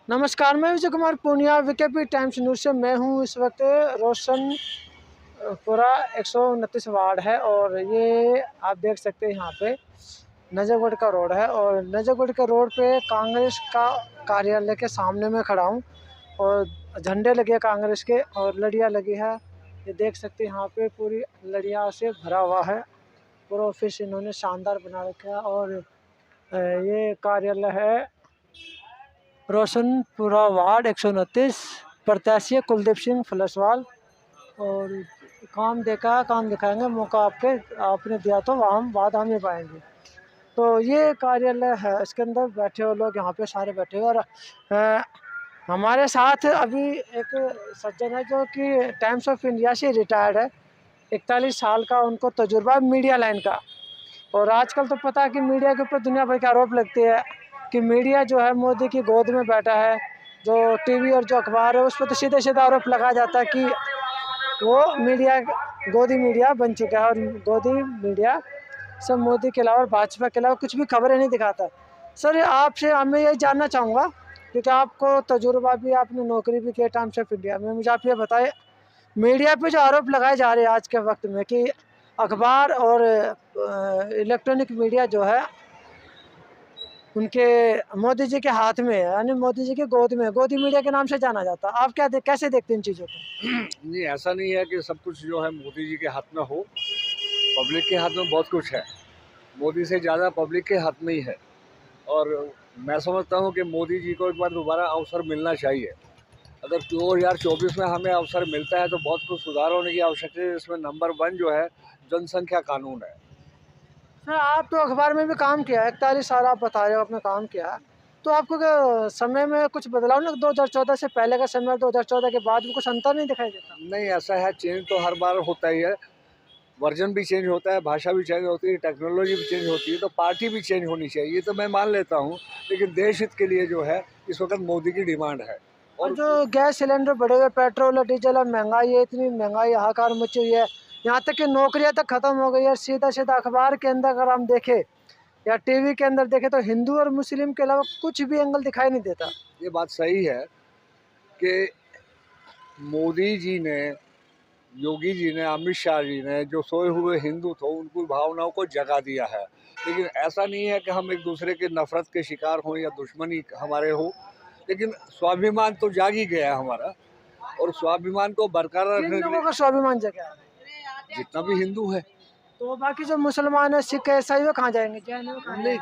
नमस्कार, मैं Vijay Kumar Poonia VKP times news से। मैं हूँ इस वक्त रोशनपुरा 129 वार्ड है और ये आप देख सकते हैं यहाँ पे नजफगढ़ का रोड है और नजफगढ़ के रोड पे कांग्रेस का कार्यालय के सामने में खड़ा हूँ और झंडे लगे हैं कांग्रेस के और लड़ियाँ लगी है। ये देख सकते हैं यहाँ पे पूरी लड़ियाँ से भरा हुआ है। पूरा ऑफिस इन्होंने शानदार बना रखा है और ये कार्यालय है रोशनपुरा वार्ड 129। प्रत्याशी कुलदीप सिंह फलसवाल और काम दिखाएंगे। मौका आपने दिया तो हम बात हम ही पाएंगे। तो ये कार्यालय है, इसके अंदर बैठे हुए लोग यहाँ पे सारे बैठे हुए और हमारे साथ अभी एक सज्जन है जो कि टाइम्स ऑफ इंडिया से रिटायर्ड है। 41 साल का उनको तजुर्बा मीडिया लाइन का। और आजकल तो पता है कि मीडिया के ऊपर दुनिया भर के आरोप लगते हैं कि मीडिया जो है मोदी की गोद में बैठा है। जो टीवी और जो अखबार है उस पर तो सीधे सीधे आरोप लगाया जाता है कि वो मीडिया गोदी मीडिया बन चुका है और गोदी मीडिया सब मोदी के अलावा भाजपा के अलावा कुछ भी खबरें नहीं दिखाता। सर आपसे मैं ये जानना चाहूँगा क्योंकि आपको तजुर्बा भी, आपने नौकरी भी की टाइम्स ऑफ इंडिया में, मुझे आप ये बताएं मीडिया पे जो आरोप लगाए जा रहे हैं आज के वक्त में कि अखबार और इलेक्ट्रॉनिक मीडिया जो है उनके मोदी जी के हाथ में है, यानी मोदी जी की गोद में, गोदी मीडिया के नाम से जाना जाता है। आप कैसे देखते हैं इन चीज़ों को? नहीं, ऐसा नहीं है कि सब कुछ जो है मोदी जी के हाथ में हो। पब्लिक के हाथ में बहुत कुछ है, मोदी से ज़्यादा पब्लिक के हाथ में ही है। और मैं समझता हूँ कि मोदी जी को एक बार दोबारा अवसर मिलना चाहिए। अगर 2024 में हमें अवसर मिलता है तो बहुत कुछ सुधार होने की आवश्यकता है। इसमें नंबर 1 जो है जनसंख्या कानून है। सर आप तो अखबार में भी काम किया है, 41 साल आप बता रहे हो आपने काम किया है, तो आपको क्या समय में कुछ बदलाव ना, 2014 से पहले का समय और 2014 के बाद भी कुछ अंतर नहीं दिखाई देता? नहीं, ऐसा है, चेंज तो हर बार होता ही है। वर्जन भी चेंज होता है, भाषा भी चेंज होती है, टेक्नोलॉजी भी चेंज होती है, तो पार्टी भी चेंज होनी चाहिए, ये तो मैं मान लेता हूँ। लेकिन देश हित के लिए जो है इस वक्त मोदी की डिमांड है। और जो गैस सिलेंडर बढ़े हुए, पेट्रोल और डीजल और महंगाई है, इतनी महंगाई हाहाकार मची हुई है, यहाँ तक कि नौकरियाँ तक खत्म हो गई है। सीधा सीधा अखबार के अंदर अगर हम देखें या टीवी के अंदर देखें तो हिंदू और मुस्लिम के अलावा कुछ भी एंगल दिखाई नहीं देता। ये बात सही है कि मोदी जी ने, योगी जी ने, अमित शाह जी ने जो सोए हुए हिंदू थे उनकी भावनाओं को जगा दिया है। लेकिन ऐसा नहीं है कि हम एक दूसरे के नफरत के शिकार हों या दुश्मनी हमारे हो। लेकिन स्वाभिमान तो जाग ही गया है हमारा, और स्वाभिमान को बरकरार रखने के लोगों लिए का स्वाभिमान जगह है, जितना भी हिंदू है। तो बाकी जो मुसलमान है, सिख है, ईसाई, वो कहाँ जाएंगे? नहीं,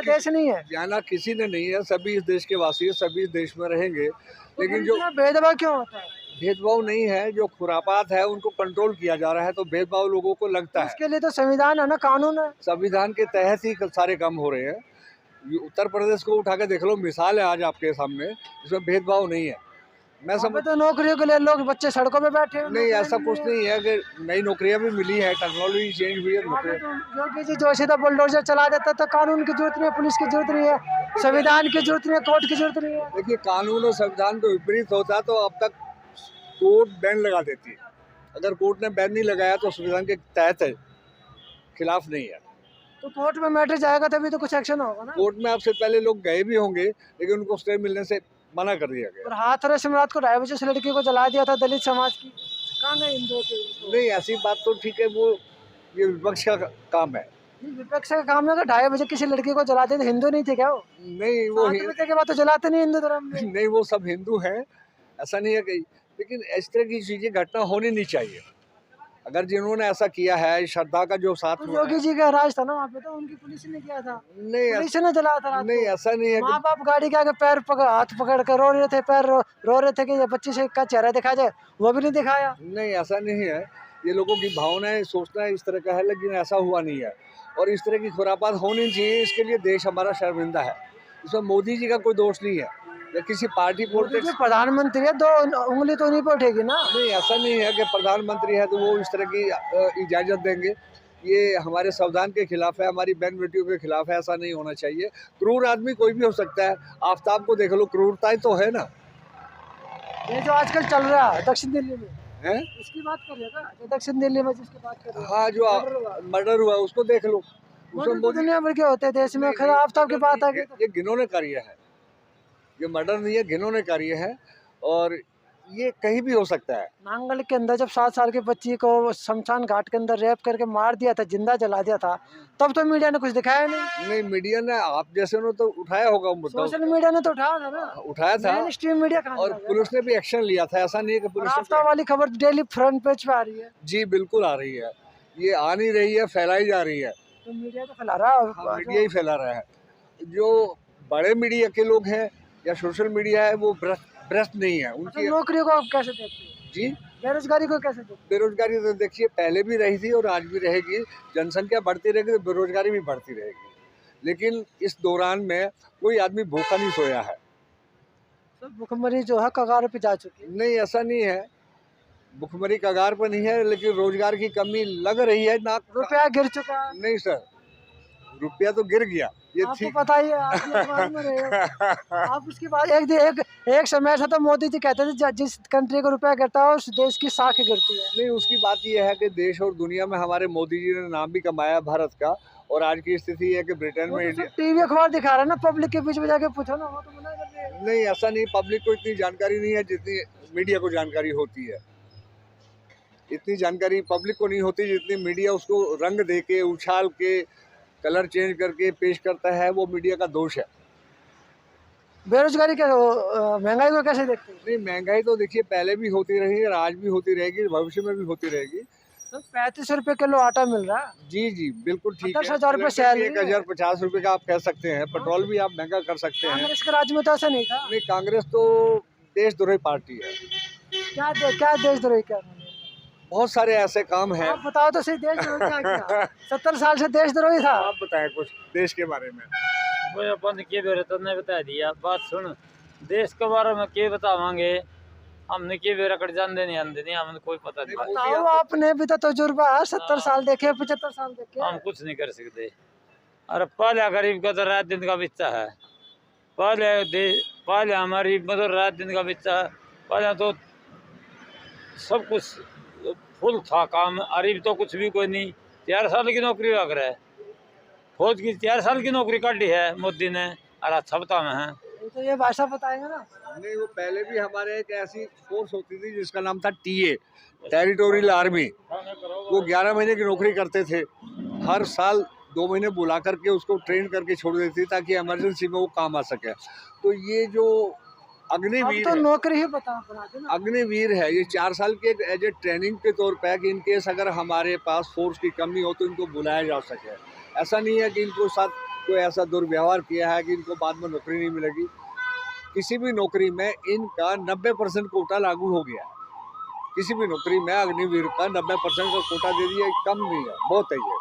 देश नहीं है, जाना किसी ने नहीं है। सभी इस देश के वासी है, सभी इस देश में रहेंगे। तो लेकिन जो भेदभाव क्यों होता है? भेदभाव नहीं है, जो खुरापात है उनको कंट्रोल किया जा रहा है, तो भेदभाव लोगों को लगता है। उसके लिए तो संविधान है ना, कानून है। संविधान के तहत ही सारे काम हो रहे हैं। उत्तर प्रदेश को उठा के देख लो, मिसाल है आज आपके सामने, इसमें भेदभाव नहीं है। मैं समझ तो नौकरियों के लिए लोग, बच्चे सड़कों पे बैठे हैं। नहीं, ऐसा कुछ नहीं है कि नई नौकरियां भी मिली है, टेक्नोलॉजी चेंज हुई है। योगी जी जो सीधा बुलडोजर चला देता तो कानून की जरूरत नहीं है, पुलिस की जरूरत नहीं है, संविधान की जरूरत नहीं है, कोर्ट की जरूरत नहीं है। देखिए, कानून और संविधान को विपरीत होता तो अब तक कोर्ट बैन लगा देती है। अगर कोर्ट ने बैन नहीं लगाया तो संविधान के तहत है, खिलाफ नहीं है। तो कोर्ट में मैटर जाएगा तभी तो कुछ एक्शन होगा ना। कोर्ट में आपसे पहले लोग गए भी होंगे, लेकिन उनको स्टे मिलने से मना कर दिया गया। और हाथरस में रात को 2:30 बजे उस लड़की को जला दिया था दलित समाज की, कहाँ गए हिंदुओं के? नहीं, ऐसी बात तो ठीक है, वो ये विपक्ष का काम है। विपक्ष का काम है, 2:30 बजे किसी लड़की को जलाते थे, हिंदू नहीं थे क्या वो? नहीं, वो 7 बजे के बाद तो जलाते नहीं हिंदू धर्म में। नहीं, वो सब हिंदू हैं, ऐसा नहीं है कि। लेकिन इस तरह की चीजें घटना होनी नहीं चाहिए। अगर जिन्होंने ऐसा किया है, श्रद्धा का जो साथ तो योगी जी का राज था ना वहाँ पे, तो उनकी पुलिस ने किया था, नहीं, पुलिस ने जलाया था रात नहीं, को। ऐसा नहीं है। माँ बाप गाड़ी के आगे पैर पकड़, हाथ पकड़ कर रो रहे थे, रो रहे थे कि ये बच्ची से का चेहरा दिखा जाए, वो भी नहीं दिखाया। नहीं, ऐसा नहीं है, ये लोगों की भावनाएं, सोचना इस तरह का है, लेकिन ऐसा हुआ नहीं है। और इस तरह की खुरापात होनी नहीं चाहिए, इसके लिए देश हमारा शर्मिंदा है। इसमें मोदी जी का कोई दोष नहीं है या किसी पार्टी पॉलिटिक्स। प्रधानमंत्री है, 2 उंगली तो नहीं पे उठेगी ना। नहीं, ऐसा नहीं है कि प्रधानमंत्री है तो वो इस तरह की इजाज़त देंगे। ये हमारे संविधान के खिलाफ है, हमारी बहन बेटियों के खिलाफ है, ऐसा नहीं होना चाहिए। क्रूर आदमी कोई भी हो सकता है, आफ्ताब को देख लो, क्रूरता तो है ना। ये जो आजकल चल रहा है दक्षिण दिल्ली में है, इसकी बात कर रहे हो? दक्षिण दिल्ली में जिसकी बात कर रहे हो, हाँ, जो मर्डर हुआ उसको देख लो। उसमें तो दुनिया भर के होते हैं देश में, खैर आफ्ताब की बात आ गई। ये घिनौने कार्य है, ये मर्डर नहीं है, घिनौने कार्य है और ये कहीं भी हो सकता है। नांगल के अंदर जब 7 साल की बच्ची को शमशान घाट के अंदर रेप करके मार दिया था, जिंदा जला दिया था, तब तो मीडिया ने कुछ दिखाया नहीं। नहीं, मीडिया ने आप जैसे ने तो उठाया होगा मुद्दा, सोशल मीडिया ने तो उठाया था ना, उठाया था मेन स्ट्रीम मीडिया कहाँ और उठाया? पुलिस ने भी एक्शन लिया था। ऐसा नहीं है कि पुलिस ने आफ्ताब वाली खबर डेली फ्रंट पेज पे आ रही है, जी बिल्कुल आ रही है, ये आ नहीं रही है, फैलाई जा रही है। तो मीडिया तो फैला रहा है। हाँ, मीडिया ही फैला रहा है। जो बड़े मीडिया के लोग हैं या सोशल मीडिया है वो भ्रष्ट नहीं है अच्छा, उनकी। नौकरियों को आप कैसे देखते हो? जी, बेरोजगारी को कैसे देखते बेरोजगारी तो देखिए पहले भी रही थी और आज भी रहेगी। जनसंख्या बढ़ती रहेगी तो बेरोजगारी भी बढ़ती रहेगी, लेकिन इस दौरान में कोई आदमी भूखा नहीं सोया है। हो? तो भुखमरी जो है कगार पे जा चुकी है। नहीं, ऐसा नहीं है, भुखमरी कगार पर नहीं है, लेकिन रोजगार की कमी लग रही है ना। रुपया गिर चुका है। नहीं सर, रुपया तो गिर गया, ये आपको ठीक। पता ही है, आप ये समाज में रहे हो। आप उसके बाद एक समय था तो मोदी जी कहते थे जिस कंट्री को रुपया गिरता है उस देश की साख गिरती है। नहीं, उसकी बात यह है कि देश और दुनिया में हमारे मोदी जी ने नाम भी कमाया भारत का, और आज की स्थिति है कि ब्रिटेन में इंडिया। टीवी अखबार दिखा रहा है ना, पब्लिक के बीच में जाके पूछो ना, वो तो मना कर रहे हैं। नहीं, ऐसा नहीं, पब्लिक को इतनी जानकारी नहीं है जितनी मीडिया को जानकारी होती है। इतनी जानकारी पब्लिक को नहीं होती जितनी मीडिया उसको रंग दे के, उछाल के, कलर चेंज करके पेश करता है, वो मीडिया का दोष है। बेरोजगारी क्या महंगाई को कैसे देखते हैं? नहीं, महंगाई तो देखिए पहले भी होती रही है, आज भी होती रहेगी, भविष्य में भी होती रहेगी। तो 35 रुपए किलो आटा मिल रहा है। जी जी बिल्कुल ठीक है। 10,000 रुपए सैलरी, 1050 रुपए का आप कह सकते हैं, पेट्रोल भी आप महंगा कर सकते हैं। कांग्रेस के राज्य में तो ऐसा नहीं था। नहीं, कांग्रेस तो देशद्रोही पार्टी है। क्या देशद्रोही क्या? बहुत सारे ऐसे काम हैं। आप बताओ तो सही, देशद्रोही क्या किया? 70 साल से देशद्रोही था। आप बताएं कुछ देश के बारे में। वो अपन के बेरे तो नहीं बता दिया। बात सुन, देश के बारे में के बतावांगे, हमने के बेरा कट जान देनी आंदे नहीं, हमें कोई पता नहीं। बताओ, आपने भी तो तजुर्बा है, 70 साल देखे, 75 साल देखे। हम कुछ नहीं कर सकते। अरे पहले गरीब का तो रात दिन का बिच्चा है, पहले हमारी मतलब रात दिन का बिच्चा है। पहले तो सब कुछ फुल था काम, अरीब तो कुछ भी कोई नहीं। 4 साल की नौकरी लग रहा है, फौज की 4 साल की नौकरी काटी है मोदी ने, और अच्छा बता में है। तो ये भाषा बताएंगे ना। नहीं, वो पहले भी हमारे एक ऐसी फोर्स होती थी जिसका नाम था टीए, टेरिटोरियल आर्मी। वो 11 महीने की नौकरी करते थे, हर साल 2 महीने बुला करके उसको ट्रेन करके छोड़ देती ताकि इमरजेंसी में वो काम आ सके। तो ये जो अग्निवीर तो है, नौकरी ही बता दे ना। अग्निवीर है, ये 4 साल के एज ए ट्रेनिंग के तौर पर कि इनकेस अगर हमारे पास फोर्स की कमी हो तो इनको बुलाया जा सके। ऐसा नहीं है कि इनको साथ कोई ऐसा दुर्व्यवहार किया है कि इनको बाद में नौकरी नहीं मिलेगी। किसी भी नौकरी में इनका 90% कोटा लागू हो गया है। किसी भी नौकरी में अग्निवीर का 90% का कोटा दे दिया, कम नहीं है, बहुत है ये।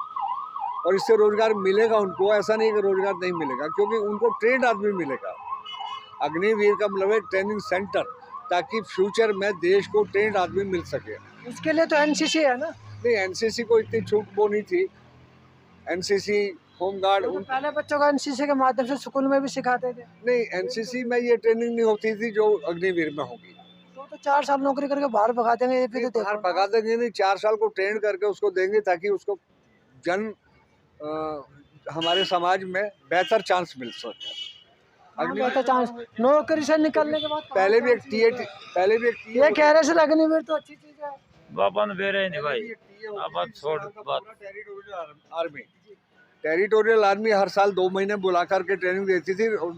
और इससे रोजगार मिलेगा उनको, ऐसा नहीं कि रोजगार नहीं मिलेगा, क्योंकि उनको ट्रेंड आदमी मिलेगा। अग्निवीर का मतलब है ट्रेनिंग सेंटर, ताकि फ्यूचर में देश को ट्रेंड आदमी मिल सके। इसके लिए तो एनसीसी है ना। नहीं, एनसीसी को इतनी छूट वो नहीं थी। एनसीसी, होमगार्ड, तो पहले बच्चों को एनसीसी के माध्यम से स्कूल में भी सिखाते थे। नहीं, एनसीसी में ये ट्रेनिंग नहीं होती थी जो अग्निवीर में होगी। तो 4 साल नौकरी करके बाहर भगा देंगे, ये भी तो बाहर देखो। भगा देंगे नहीं, 4 साल को ट्रेन करके उसको देंगे ताकि उसको हमारे समाज में बेहतर चांस मिल सके। बेहतर चांस नौकरी से निकलने के बाद। पहले भी एक टीए ये कह रहे सर अग्निवीर तो अच्छी चीज है। बापन बेरे नहीं भाई, अब छोड़ बात। टेरिटोरियल आर्मी हर साल 2 महीने बुला करके ट्रेनिंग देती थी और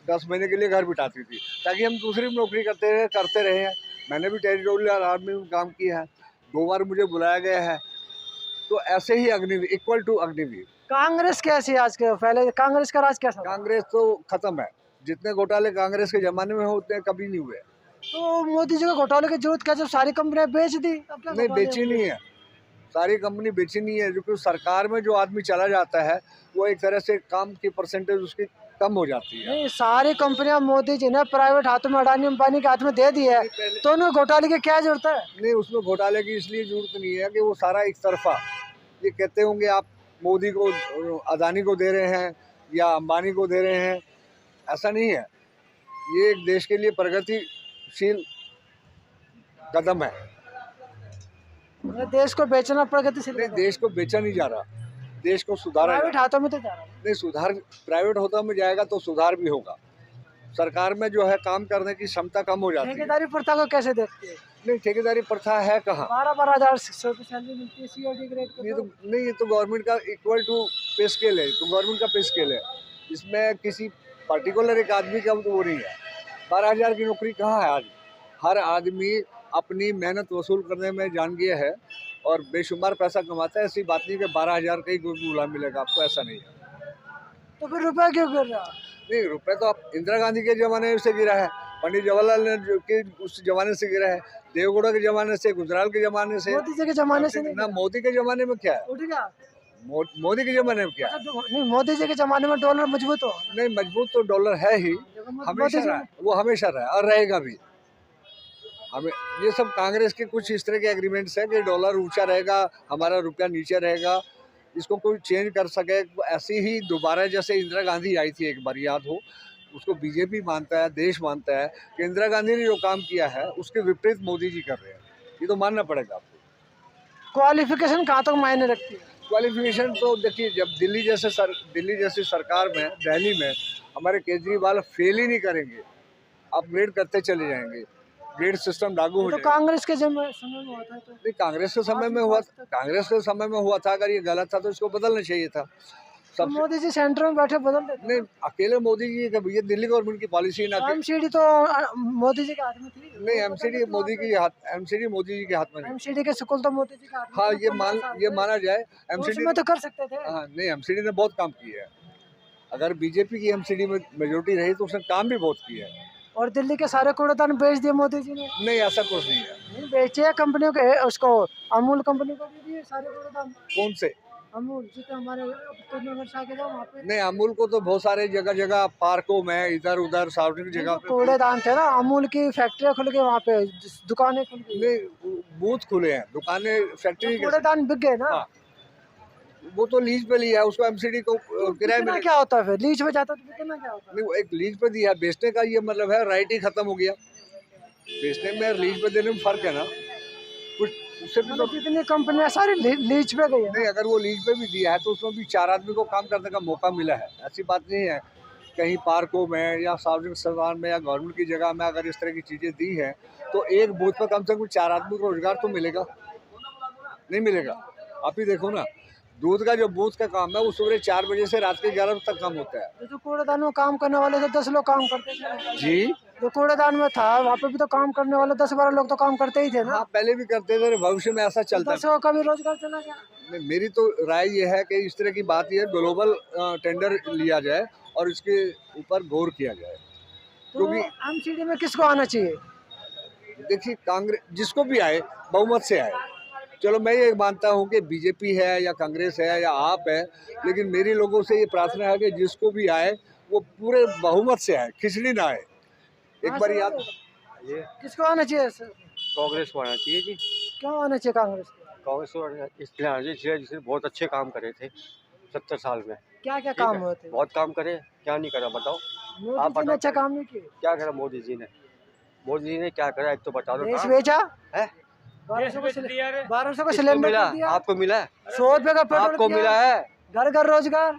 10 महीने के लिए घर बिठाती थी ताकि हम दूसरी नौकरी करते रहे हैं। मैंने भी टेरिटोरियल आर्मी में काम किया है, 2 बार मुझे बुलाया गया है। तो ऐसे ही अग्निवीर इक्वल टू अग्निवीर। कांग्रेस कैसी आज के, पहले कांग्रेस का राज कैसा? कांग्रेस तो खत्म है। जितने घोटाले कांग्रेस के जमाने में होते कभी नहीं हुए। तो मोदी जी को घोटाले की जरूरत क्या, जब सारी कंपनियां बेच दी? अब क्या नहीं, बेची नहीं है, सारी कंपनी बेची नहीं है। क्योंकि सरकार में जो आदमी चला जाता है वो एक तरह से काम की परसेंटेज उसकी कम हो जाती है। नहीं, सारी कंपनियां मोदी जी ने प्राइवेट हाथों में, अडानी अंबानी के हाथ में दे दी है, तो उन्हें घोटाले की क्या जरूरत है? नहीं, उसमें घोटाले की इसलिए जरूरत नहीं है कि वो सारा एक तरफा, ये कहते होंगे आप मोदी को, अदानी को दे रहे हैं या अंबानी को दे रहे हैं, ऐसा नहीं है। ये एक देश के लिए प्रगतिशील कदम है। देश को बेचना प्रगतिशील नहीं, देश को बेचा नहीं जा रहा, देश को सुधारा प्राइवेट हाथों में तो जा रहा है। नहीं, सुधार प्राइवेट होता में जाएगा तो सुधार भी होगा। सरकार में जो है काम करने की क्षमता कम हो जाती है। ठेकेदारी प्रथा को कैसे देखते हैं? नहीं, ठेकेदारी प्रथा है कहाँ? 12-12 हज़ार सैलरी मिलती है सीओडी ग्रेड ये को। तो नहीं, ये तो गवर्नमेंट का इक्वल टू पे स्केल है, तो गवर्नमेंट का पे स्केल है। इसमें किसी पर्टिकुलर एक आदमी का तो वो नहीं है। 12,000 की नौकरी कहाँ है आज? हर आदमी अपनी मेहनत वसूल करने में जान गया है और बेशुमार पैसा कमाता है। ऐसी बात नहीं कि 12,000 का ही गुलाम मिलेगा आपको, ऐसा नहीं है। तो फिर रुपया क्यों गिर रहा? नहीं, रुपए तो आप इंदिरा गांधी के ज़माने से गिरा है, पंडित जवाहरलाल नेहरू के उस ज़माने से गिरा है, देवगौड़ा के ज़माने से, गुजराल के ज़माने से। मोदी जी के जमाने से नहीं ना मोदी के ज़माने में क्या है? उठ गया। मोदी के ज़माने में क्या है? नहीं, मोदी जी के जमाने में डॉलर मजबूत हो। नहीं, मजबूत तो डॉलर है ही, हमेशा रहा है, वो हमेशा रहा है और रहेगा भी। हमें ये सब कांग्रेस के कुछ इस तरह के एग्रीमेंट्स है कि डॉलर ऊंचा रहेगा, हमारा रुपया नीचे रहेगा, इसको कोई चेंज कर सके। ऐसी ही दोबारा जैसे इंदिरा गांधी आई थी, एक बार याद हो, उसको बीजेपी मानता है, देश मानता है कि इंदिरा गांधी ने जो काम किया है उसके विपरीत मोदी जी कर रहे हैं, ये तो मानना पड़ेगा आपको। क्वालिफिकेशन कहाँ तक मायने रखती है? क्वालिफिकेशन तो देखिए, जब दिल्ली जैसी सरकार में, दिल्ली में हमारे केजरीवाल फेल ही नहीं करेंगे, अपग्रेड करते चले जाएंगे, ग्रेड सिस्टम लागू हो तो जाएगा। कांग्रेस के समय में हुआ था तो नहीं, कांग्रेस के समय में हुआ था। अगर ये गलत था तो इसको बदलना चाहिए था। तो मोदी जी सेंटर में बैठे बदल देते। नहीं, अकेले मोदी जी का, ये दिल्ली गवर्नमेंट की पॉलिसी ना थी। एमसीडी तो मोदी जी के हाथ में थी। नहीं, एमसीडी मोदी जी के हाथ में नहीं। एमसीडी के स्कूल तो मोदी जी के हाथ में। हाँ, ये माना जाए, एमसीडी में तो कर सकते थे। हाँ, नहीं, एमसीडी ने बहुत काम किया है। अगर बीजेपी की एमसीडी में मेजोरिटी रही तो उसने काम भी बहुत किया है। और दिल्ली के सारे कूड़ेदान बेच दिए मोदी जी ने। नहीं, ऐसा कुछ नहीं है। नहीं बेचे कंपनियों के, उसको अमूल कंपनी को दे दिए सारे कूड़ेदान। कौन से अमूल जितने हमारे के जाओ वहाँ पे। नहीं, अमूल को तो बहुत सारे जगह पार्कों में, इधर उधर सार्वजनिक जगह पे कूड़ेदान थे ना, अमूल की फैक्ट्रियाँ खुल गई वहाँ पे, दुकानें खुल गई। नहीं, बूथ खुले हैं, दुकानें, फैक्ट्री। कूड़ेदान बिक गए ना। हाँ, वो तो लीज पे लिया है, उसको एमसीडी को किराए में। क्या होता है फिर लीज पे जाता तो बिकना क्या होता है? नहीं, वो एक लीज पे दिया, बेचने का ये मतलब है राइट ही खत्म हो गया। बेचने में और लीज पे देने में फर्क है ना कुछ, उससे भी तो। जितनी कंपनियां सारी लीज पे गई है। नहीं, अगर वो लीज पे भी दिया है तो उसमें भी 4 आदमी को काम करने का मौका मिला है, ऐसी बात नहीं है। कहीं पार्कों में या सार्वजनिक स्थान में या गवर्नमेंट की जगह में अगर इस तरह की चीज़ें दी हैं तो एक बूथ पर कम से कम 4 आदमी को रोजगार तो मिलेगा, नहीं मिलेगा? आप ही देखो ना, दूध का जो बूथ का काम है वो सुबह 4 बजे से रात के 11 बजे तक काम होता है। जो कूड़ेदान में काम करने वाले थे 10 लोग काम करते थे जी, जो कूड़ेदान में था वहाँ पे भी तो काम करने वाले 10-12 लोग तो काम करते ही थे ना। हाँ, पहले भी करते थे, भविष्य में ऐसा चलता है। 10 का भी रोजगार चला गया। नहीं, मेरी तो राय ये है कि इस तरह की बात ये ग्लोबल टेंडर लिया जाए और इसके ऊपर गौर किया जाए, तो क्योंकि एमसीडी में किसको आना चाहिए? देखिए, कांग्रेस जिसको भी आए बहुमत से आए। चलो, मैं ये मानता हूँ कि बीजेपी है या कांग्रेस है या आप है, लेकिन मेरी लोगों से ये प्रार्थना है कि जिसको भी आए वो पूरे बहुमत से आए, खिचड़ी ना आए। एक बार याद ये किसको आना चाहिए सर? कांग्रेस को आना चाहिए जी। क्यों आना चाहिए कांग्रेस को? कांग्रेस को इसलिए आना चाहिए जिसने बहुत अच्छे काम करे थे 70 साल में। क्या क्या ठीक काम है, हुए थे? बहुत काम करे, क्या नहीं करा बताओ? मोदी आप जी ने बताओ। अच्छा काम नहीं किया। क्या करा मोदी जी ने? मोदी जी ने क्या करा, एक तो बता दो। देश काम बेचा, है? 1200 को किसको सिलेंडर मिला? कर दिया, आपको मिला है? 100 रुपए का पेट्रोल आपको दिया, मिला है? घर घर रोजगार,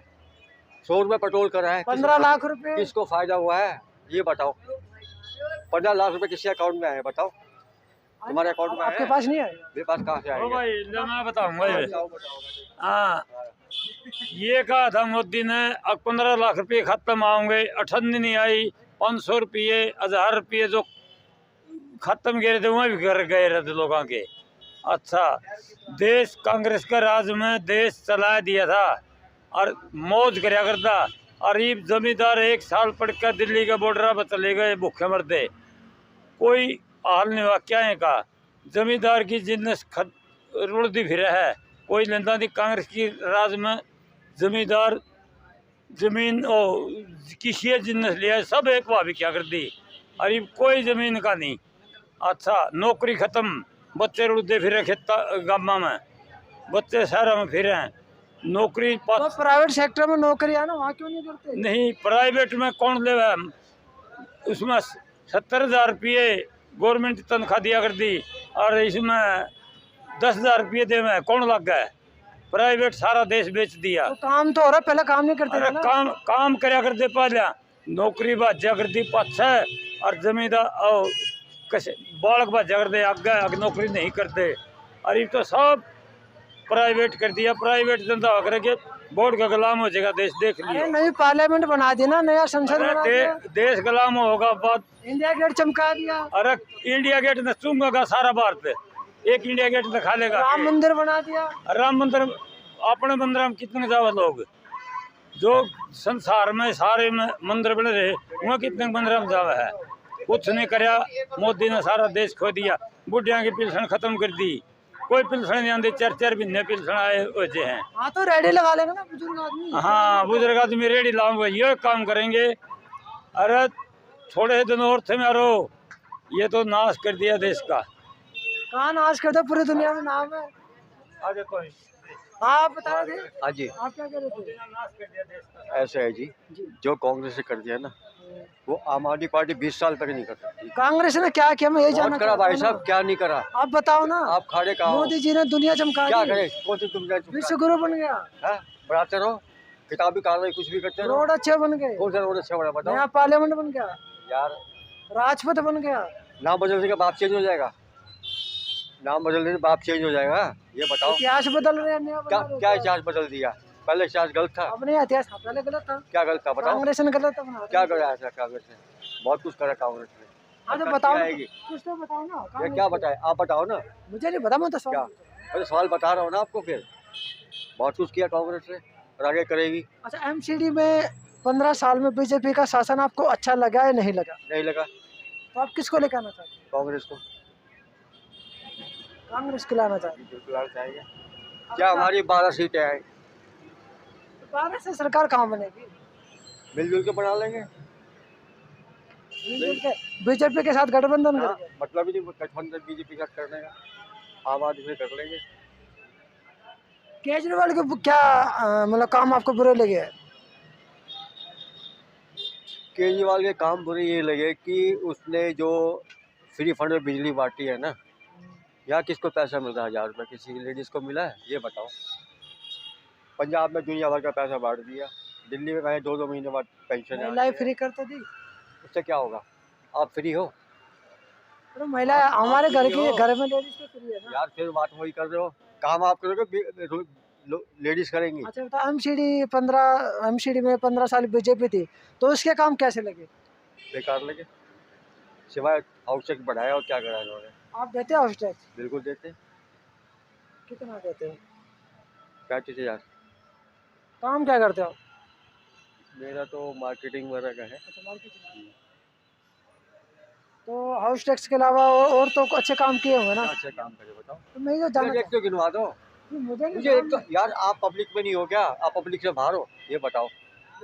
100 रुपए पेट्रोल करा है, 15 लाख रुपए। किसको फायदा हुआ है ये बताओ? 15 लाख रुपए किसके अकाउंट में आए बताओ? तुम्हारे अकाउंट में आपके आए? पास नहीं है? मेरे पास कहाँ से ओ आएंगे? भाई लो मैं बताऊंगा ये। बताओ बताओ। हाँ, ये कहा था मोदी ने, अब 15 लाख रुपये खत्म आएंगे, 18 नहीं आई, 500 रुपये, 1000 रुपये जो खत्म गए थे वहाँ भी घर गए रहते लोगों के। अच्छा, देश कांग्रेस का राज में देश चला दिया था और मौज करया करता। गरीब जमींदार 1 साल पढ़ कर दिल्ली के बॉर्डर पर चले गए, भूखे मरते, कोई हाल नहीं हुआ। क्या है का जमींदार की जिन्नस रुड़ती फिर है, कोई लेंदा थी। कांग्रेस की राज में जमींदार जमीन ओ किसी जिन्नस लिया, सब एक भाभी क्या कर दी, अरे कोई जमीन का नहीं। अच्छा, नौकरी खत्म, बच्चे रुड़ते फिरे खेता गामा में, बच्चे शहरों में फिरे हैं, नौकरी तो प्राइवेट सेक्टर में नौकरी है ना, वहाँ क्यों नहीं करते? नहीं, प्राइवेट में कौन ले, उसमें 70,000 रुपये गवर्नमेंट तनख्वाह दिया कर दी और इसमें 10,000 रुपये दे में कौन लग गए? प्राइवेट सारा देश बेच दिया। तो काम तो हो रहा, पहले काम नहीं करते अरे थे ना। काम काम करया करते पहले, नौकरी भाज्या करती पाछे और जमींदार बालक भाज्या करते आगे आगे नौकरी नहीं करते। अरे तो सब प्राइवेट कर दिया, प्राइवेट धंधा करके बोर्ड का गुलाम हो जाएगा देश, देख लियो। अरे नई पार्लियामेंट बना दी ना, नया संसद बना दिया, देश गुलाम होगा बात। इंडिया गेट चमका दिया, अरे इंडिया गेट न चूंगा सारा भारत, एक इंडिया गेट दिखा लेगा। राम मंदिर बना दिया। राम मंदिर अपने मंदिर में कितने जावे लोग, जो संसार में सारे में मंदिर बने रहे वहाँ कितने मंदिर में जावे है। कुछ नहीं करया, मोदी ने सारा देश खो दिया। बुढ़िया की पेंशन खत्म कर दी, कोई पेंशन नहीं आती, 4-4 महीने पेंशन आए होते हैं। हाँ तो रेडी लगा लेंगे ना बुजुर्ग आदमी। हाँ बुजुर्ग आदमी रेडी लाऊंगा, ये काम करेंगे। अरे थोड़े दिन और थे मारो, ये तो नाश कर दिया देश का। कहाँ नाश करते, पूरी दुनिया में नाम है। आगे कोई आप बता रहे थे, हाँ जी, आप क्या कह रहे थे? नाश कर दिया देश का। ऐसा है जी, जो कांग्रेस ने कर दिया ना, वो आम आदमी पार्टी 20 साल तक नहीं कर सकती। कांग्रेस ने क्या किया, मैं ये जानना बहुत करा चाहता भाई हूँ साहब, ना। क्या नहीं करा। आप बताओ ना, आप खाड़े कहाँ हो? मोदी जी ने दुनिया चमका क्या दी, करे, कौन सी तुम विश्व गुरु बन गया, बढ़ाते रहो, किताबी कार्रवाई कुछ भी करते रहो। रोड अच्छे बन गए, कौन सा रोड अच्छा बना बताओ नया पार्लियामेंट बन गया, यार। राजपथ बन गया। नाम बदलने के बाप चेंज हो जाएगा, नाम बदलने से बाप चेंज हो जाएगा, ये बताओ। इतिहास बदल रहे हैं, नया क्या बना रहे क्या हैं। इतिहास बदल दिया? पहले इतिहास गलत था। अब नया इतिहास पहले गलत था, क्या गलत था बताओ? कांग्रेस ने गलत बना क्या करा ऐसा कांग्रेस ने? बहुत कुछ करा कांग्रेस ने। हाँ तो सरकार बताओ क्या ना, आएगी? कुछ तो बताओ ना। ये कांग्रेस क्या को। बताए? आप बताओ ना। मुझे नहीं पता, मैं तो क्या? सवाल। अरे सवाल बता रहा हूँ ना आपको, फिर बहुत कुछ किया कांग्रेस ने और आगे करेगी। अच्छा, एमसीडी में 15 साल में बीजेपी का शासन आपको अच्छा लगा या नहीं लगा? नहीं लगा। तो आप किसको लेकर आना चाहते हैं? कांग्रेस को कांग्रेस को लाना चाहते बिल्कुल आना चाहिए। क्या हमारी 12 सीटें आए, हैं? 12 से सरकार कहाँ बनेगी? मिलजुल के बना लेंगे। बीजेपी के साथ गठबंधन हाँ, करके। मतलब ही नहीं गठबंधन बीजेपी का करने का, आम आदमी से कर लेंगे। केजरीवाल के क्या मतलब काम आपको बुरे लगे? केजरीवाल के काम बुरे ये लगे कि उसने जो फ्री फंड में बिजली बांटी है ना, यहाँ किसको पैसा मिल रहा है? 1000 रुपये किसी लेडीज़ को मिला है? ये बताओ। पंजाब में दुनिया भर का पैसा बांट दिया, दिल्ली में कहीं 2-2 महीने बाद पेंशन आ महिलाएं फ्री कर तो दी। उससे क्या होगा? आप फ्री हो तो महिला हमारे घर की, घर में लेडीज तो फ्री है ना। यार, फिर बात वही कर रहे हो। काम आप करोगे, लेडीज़ करेंगी। अच्छा बताओ, एमसीडी में 15 साल बीजेपी थी, तो उसके काम कैसे लगे? बेकार लगे, सिवाय हाउस टैक्स बढ़ाया और क्या करा इन्होंने। आप देते हो हाउस टैक्स? बिल्कुल देते। कितना देते हो? 35,000। काम क्या करते हो? मेरा तो मार्केटिंग वगैरह का है। अच्छा, मार्केटिंग। तो हाउस टैक्स के अलावा और तो अच्छे काम किए होंगे ना? अच्छा काम करे बताओ। तो मैं ये जानना एक तो गिनवा दो मुझे मुझे। एक तो यार, आप पब्लिक में नहीं हो क्या? आप पब्लिक से बाहर हो, ये बताओ।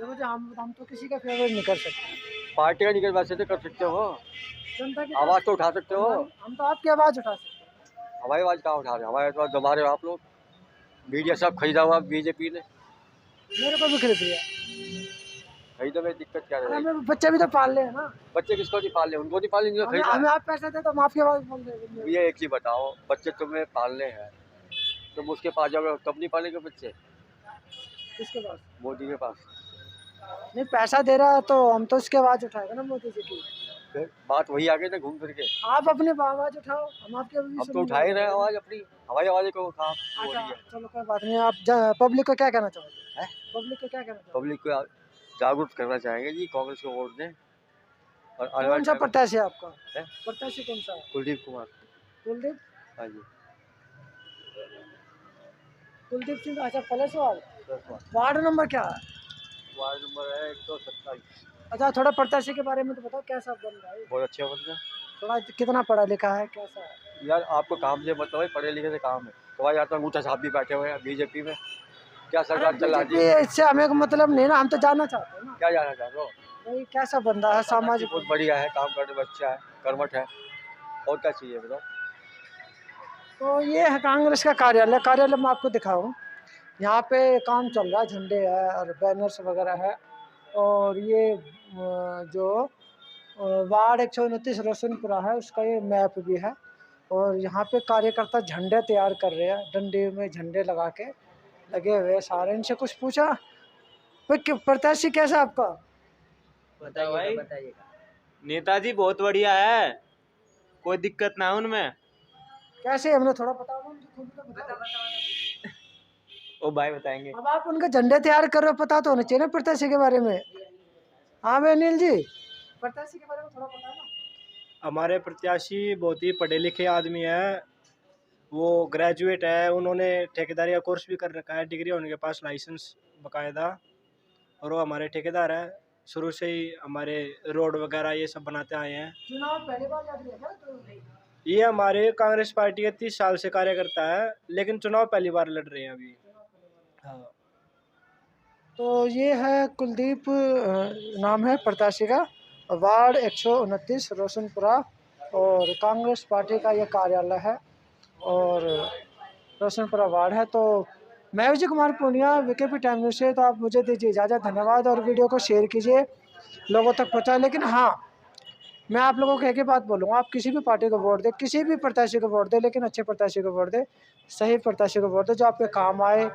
मुझे हम तो किसी का फेवर नहीं कर सकते। पार्टी का निकल वैसे तो कर सकते हो, जनता की आवाज़ तो उठा सकते हो। हम तो आपकी आवाज़ उठा सकते हैं। हमारी आवाज़ कहाँ उठा रहे? हमारी आवाज़ दबा रहे हो आप लोग। मीडिया सब खरीदा हुआ बीजेपी ने। मेरे को भी खरीद दिया। खरीदो में दिक्कत क्या अरे रहेगी? हमें बच्चे भी तो पाल ले हैं ना। बच्चे किसको नहीं पालने? उनको नहीं पालने, हमें खरीदा। हमें आप पैसे दे तो हम आपकी आवाज़ बोल देंगे। ये एक चीज़ बताओ, बच्चे तुम्हें पालने हैं, तुम उसके पास जाओगे तब नहीं पालेंगे बच्चे? किसके पास? मोदी के पास। नहीं, पैसा दे रहा है तो हम तो उसकी आवाज़ उठाएगा ना, मोदी जी की। फिर बात वही आ गई ना घूम फिर के। आप अपनी आवाज़ उठाओ, हम आपकी हम तो उठा ही रहे हैं आवाज़ अपनी, हमारी आवाज़ को कहाँ हो अच्छा रही है? चलो कोई बात नहीं। आप पब्लिक को क्या कहना चाहोगे? हैं? पब्लिक को क्या कहना चाहोगे? पब्लिक को जागरूक करना चाहेंगे जी, कांग्रेस को वोट दें। और आने कौन वाले सा टाइम में प्रत्याशी है आपका? है? प्रत्याशी कौन सा है? कुलदीप कुमार। कुलदीप? हाँ जी। कुलदीप सिंह। अच्छा, पलेसवाल। वार्ड नंबर क्या है? वार्ड नंबर है 127। अच्छा, थोड़ा प्रत्याशी के बारे में तो बताओ, कैसा बन रहा है? बहुत अच्छा बन गया। थोड़ा कितना पढ़ा लिखा है, कैसा है? यार आपको काम से मतलब है, पढ़े लिखे से काम है। तो आज आता अंगूठा साहब भी बैठे हुए हैं बीजेपी में। क्या सरकार चला रही है? इससे हमें मतलब नहीं ना, हम तो जानना चाहते हैं ना क्या जाना चाह रहे हो? भाई कैसा बंदा है, सामाजिक। बहुत बढ़िया है, काम करने में अच्छा है, कर्मठ है, और क्या चाहिए बताओ? तो ये है कांग्रेस का कार्यालय मैं आपको दिखाऊं। यहाँ पे काम चल रहा है, झंडे है और बैनर्स वगैरह है। और ये जो वार्ड 129 रोशनपुरा है, उसका ये मैप भी है। और यहाँ पे कार्यकर्ता झंडे तैयार कर रहे हैं, डंडे में झंडे लगा के लगे हुए हैं सारे। इनसे कुछ पूछा भाई, प्रत्याशी कैसा आपका? भाई बताइएगा। नेताजी बहुत बढ़िया है, कोई दिक्कत ना है उनमें। कैसे, हमने थोड़ा बताओ ना, मुझे खुद तो बताओ। ओ भाई बताएंगे। अब आप उनके झंडे तैयार कर रहे हो, पता तो होना चाहिए ना प्रत्याशी के बारे में। हाँ भाई अनिल जी, प्रत्याशी के बारे में थोड़ा बताओ ना। हमारे प्रत्याशी बहुत ही पढ़े लिखे आदमी है, वो ग्रेजुएट है, उन्होंने ठेकेदारी का कोर्स भी कर रखा है, डिग्री है उनके पास, लाइसेंस बकायदा, और वो हमारे ठेकेदार है। शुरू से ही हमारे रोड वगैरह ये सब बनाते आए हैं। चुनाव पहली बार लड़ रहे हैं क्या? तो ये हमारे कांग्रेस पार्टी के 30 साल से कार्यकर्ता है, लेकिन चुनाव पहली बार लड़ रहे हैं अभी। हाँ। तो ये है कुलदीप, नाम है प्रत्याशी का, वार्ड 129 रोशनपुरा, और कांग्रेस पार्टी का ये कार्यालय है और रोशनपुरा वार्ड है। तो मैं Vijay Kumar Poonia, VKP time news से। तो आप मुझे दीजिए इजाज़त, धन्यवाद, और वीडियो को शेयर कीजिए, लोगों तक पहुँचाए। लेकिन हाँ, मैं आप लोगों को एक ही बात बोलूँगा, आप किसी भी पार्टी को वोट दें, किसी भी प्रत्याशी को वोट दें, लेकिन अच्छे प्रत्याशी को वोट दें, सही प्रत्याशी को वोट दें, जो आपके काम आए,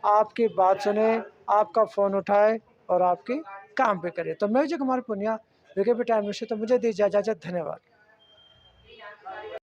आपकी बात सुने, आपका फ़ोन उठाए और आपकी काम पे करे। तो मैं Vijay Kumar Poonia, VKP time news से। तो मुझे दीजिए इजाज़त, धन्यवाद।